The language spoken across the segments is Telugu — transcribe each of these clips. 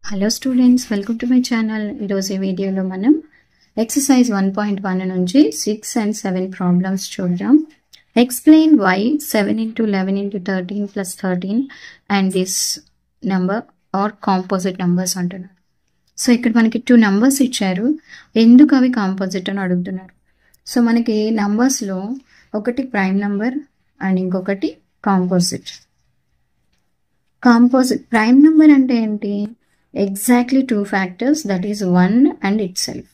Hello students, welcome to my channel. ఈరోజు ఈ వీడియోలో మనం ఎక్సర్సైజ్ 1.1 నుంచి 6 and 7 ప్రాబ్లమ్స్ చూద్దాం. Explain why 7 into 11 into 13 plus 13 and this number are composite numbers అంటున్నారు. సో ఇక్కడ మనకి 2 నెంబర్స్ ఇచ్చారు, ఎందుకు అవి కాంపోజిట్ అని అడుగుతున్నారు. సో మనకి నంబర్స్లో ఒకటి ప్రైమ్ నెంబర్ అండ్ ఇంకొకటి కాంపోజిట్. ప్రైమ్ నెంబర్ అంటే ఏంటి? Exactly 2 factors, that is 1 and itself.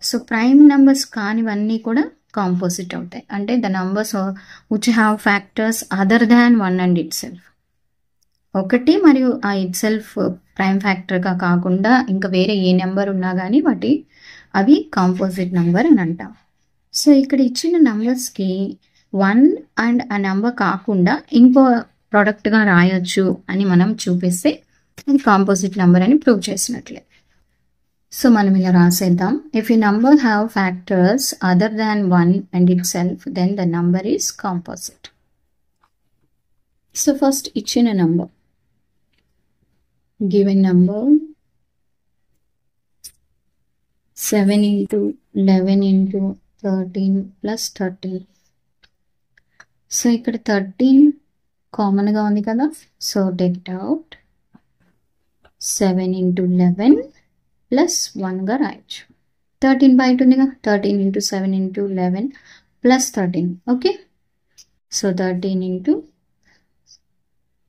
So prime numbers కానివన్నీ కూడా కాంపోజిట్ అవుతాయి. అంటే the numbers which have factors other than 1 and itself. ఒకటి మరియు ఆ itself ప్రైమ్ ఫ్యాక్టర్గా కాకుండా ఇంకా వేరే ఏ నెంబర్ ఉన్నా కానీ అవి కాంపోజిట్ నెంబర్ అని అంటాం. సో ఇక్కడ ఇచ్చిన నంబర్స్కి 1 అండ్ ఆ నెంబర్ కాకుండా ఇంకో ప్రోడక్ట్గా రాయొచ్చు అని మనం చూపిస్తే అది కాంపోజిట్ నెంబర్ అని ప్రూవ్ చేసినట్లే. సో మనం ఇలా రాసేద్దాం. ఇఫ్ ఈ number have factors other than 1 and itself then the number is composite. So first ఇచ్చిన నంబర్, given number 7 into 11 into 13 plus 13. So ఇక్కడ 13 కామన్గా ఉంది కదా, so take it out. 7 into 11 plus 1గా రాయొచ్చు. 13 బయట ఉందిగా, 13 into 7 into 11 plus 13. Okay, so 13 into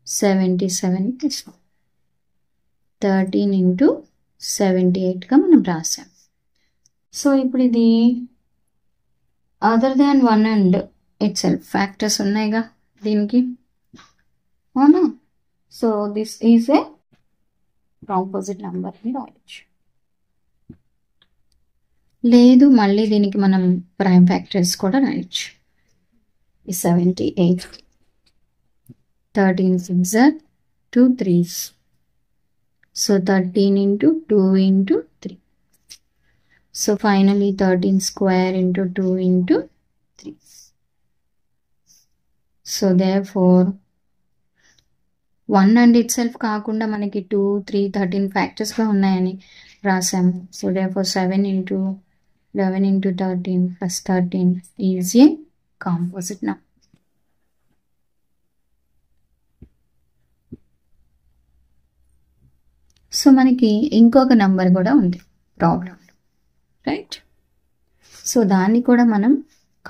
77 13 into 78గా మనం రాసాం. సో ఇప్పుడు ఇది other than 1 and it self factors ఉన్నాయిగా దీనికి, అవునా? So this is a composite number అని రాయొచ్చు. లేదు మళ్ళీ దీనికి మనం ప్రైమ్ ఫ్యాక్టర్స్ కూడా రాయొచ్చు. 78 13 6 are 2 3s. So 13 into 2 into 3. So finally 13 square into 2 into 3. So therefore 1 and itself కాకుండా మనకి 2 3 13 ఫ్యాక్టర్స్గా ఉన్నాయని రాసాము. So therefore 7 into 11 into 13 plus 13 is a composite number. So మనకి ఇంకొక నెంబర్ కూడా ఉంది ప్రాబ్లం, రైట్? సో దాన్ని కూడా మనం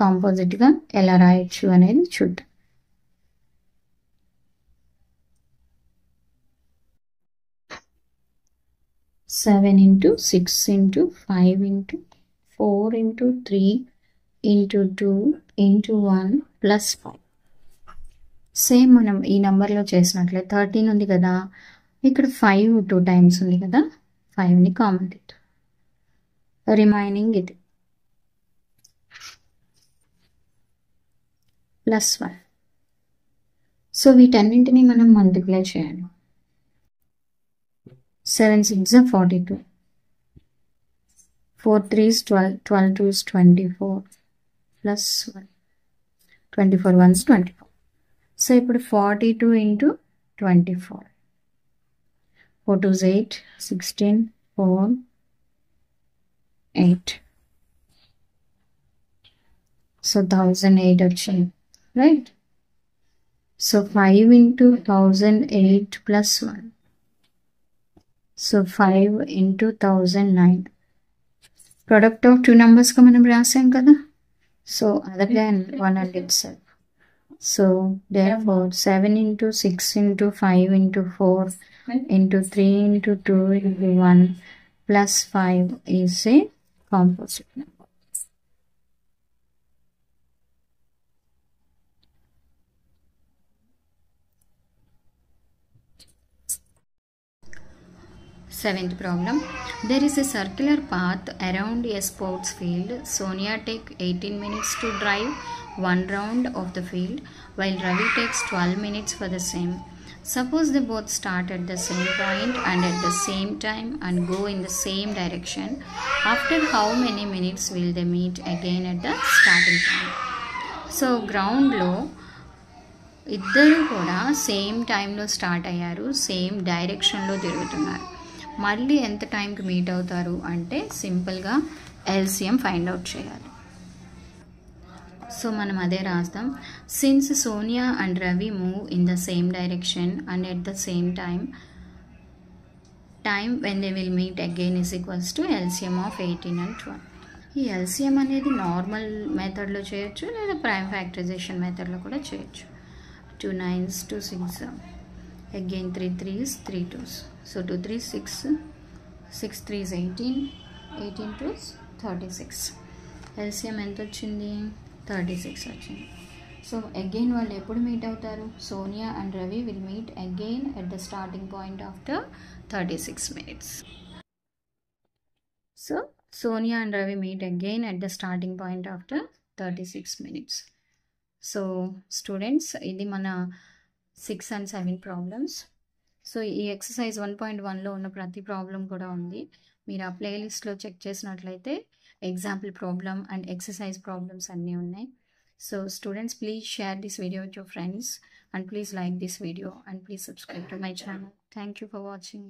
కాంపోజిట్గా ఎలా రాయొచ్చు అనేది చూద్దాం. Seven into 6 into 5 into 4 into 3 into 2 into 1 plus 5. Same మనం ఈ నెంబర్లో చేసినట్లే 13 ఉంది కదా, ఇక్కడ 5 2 times ఉంది కదా, 5ని కామన్ తీద్దాం. రిమైనింగ్ ఇది ప్లస్ 1. సో వీటన్నింటినీ మనం మల్టిప్లై చేయాలి. 7 6 are 42, 4 3s 12, 12 2s 24 plus 1, 24 1s 24. So ఇప్పుడు 42 into 24, 4 2s 8, 16, 4 8. సో 1008 వచ్చింది, right? So 5 into 1008 plus 1. So 5 into 1009. Product of 2 నెంబర్స్గా మనం రాసాం కదా, so other than 1 and it self. So therefore 7 into 6 into 5 into 4 into 3 into 2 into 1 plus 5 is a composite number. Seventh problem. There is a circular path around a sports field. Sonia takes 18 minutes to drive one round of the field, while Ravi takes 12 minutes for the same. Suppose they both start at the same point and at the same time and go in the same direction. After how many minutes will they meet again at the starting point? So గ్రౌండ్లో ఇద్దరు కూడా సేమ్ టైంలో స్టార్ట్ అయ్యారు, సేమ్ డైరెక్షన్లో తిరుగుతున్నారు. మళ్ళీ ఎంత టైంకి మీట్ అవుతారు అంటే సింపుల్గా ఎల్సిఎం ఫైండ్ అవుట్ చేయాలి. సో మనం అదే రాస్తాం. Since Sonia and Ravi move in the same direction and at the same time when they will meet again is equals to LCM of 18 and 12. ఈ ఎల్సిఎం అనేది నార్మల్ మెథడ్లో చేయొచ్చు లేదా ప్రైమ్ ఫ్యాక్టరైజేషన్ మెథడ్లో కూడా చేయొచ్చు. 2 9s 2 6 again 3 3s 3 2s. So 2 3 6 6 3s 18 18 2s 36. LCM ఎంత వచ్చింది? 36 వచ్చింది. సో అగైన్ వాళ్ళు ఎప్పుడు మీట్ అవుతారు? Sonia and Ravi will meet again at the starting point after 36 minutes. So Sonia and Ravi meet again at the starting point after 36 minutes. So students, ఇది మన 6 and 7 ప్రాబ్లమ్స్. సో ఈ ఎక్సర్సైజ్ 1.1లో ఉన్న ప్రతి ప్రాబ్లం కూడా ఉంది. మీరు ఆ ప్లేలిస్ట్లో చెక్ చేసినట్లయితే example problem and exercise problems అన్నీ ఉన్నాయి. So students, please share this video with your friends and please like this video and please subscribe to my channel. Thank you for watching.